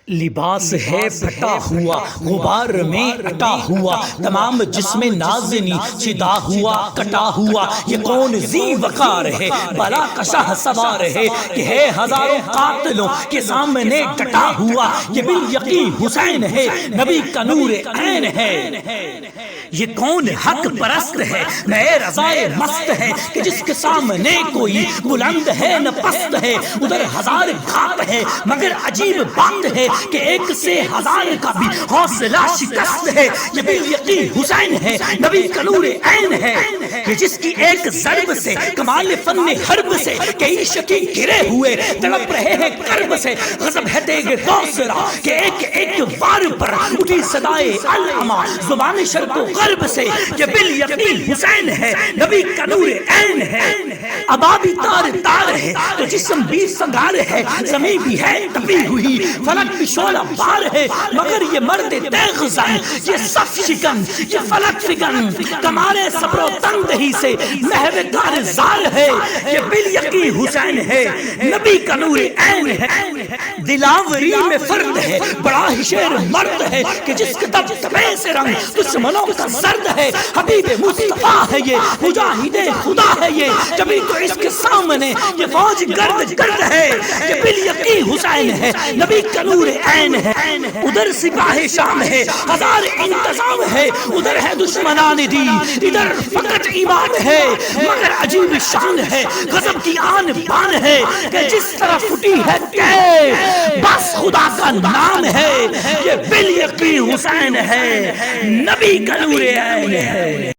لباس ہے پھٹا ہوا غبار میں اٹا ہوا، تمام جسم نازنی چدا ہوا کٹا ہوا، یہ کون ذی وقار ہے بلا کا شاہ سوار ہے کہ ہے ہزاروں قاتلوں کے سامنے ڈٹا ہوا، یہ بالیقین حسین ہے نبی کا نور عین ہے۔ یہ کون حق پرست ہے نئے رضائے مست ہے کہ جس کے سامنے کوئی بلند ہے نہ پست ہے، ادھر ہزار گھات ہے مگر عجیب بات ہے کہ ایک سے ہزار کا بھی حوصلہ شکست ہے، یہ بالیقین حسین ہے نبی کا نور عین ہے، کہ جس کی ایک ضرب سے کمال فن حرب سے کئی شکی گرے ہوئے تڑپ رہے ہیں کرب سے، غضب ہے تیغ دوسرا کہ ایک ایک وار پر اٹھی صدائے العما زبان شرق و غرب سے، یہ بالیقین حسین ہے نبی کا نور عین ہے۔ ابابی تار تار ہے تو جسم بھی سنگار ہے، زمین بھی ہے تپی ہوئی فلک بھی شعلہ بار ہے، مگر یہ مرد تیغ زن یہ صف شکن یہ فلک فکن کمال صبر و تنگی سے محو کارزار ہے، یہ بالیقین حسین ہے نبی کا نور عین ہے۔ دلاوری میں فرد ہے بڑا ہی شیر مرد ہے کہ جس کے تب تبے سے رنگ دشمنوں کا زرد ہے، حبیب مصطفیٰ ہے یہ مجاہد خدا ہے یہ، جبھی تو اس کے سامنے یہ فوج گرد گرد ہے، یہ بالیقین حسین ہے نبی کا نور عین ہے۔ ادھر سپاہ شام ہے ہزار انتظام ہے، ادھر ہے دشمنان دی ادھر فقط ایمان ہے، مگر عجیب شان ہے غضب کی آن بان ہے کہ جس طرح پھٹی ہے کہ بس خدا کا نام ہے، یہ بالیقین حسین ہے نبی کا نور عین ہے۔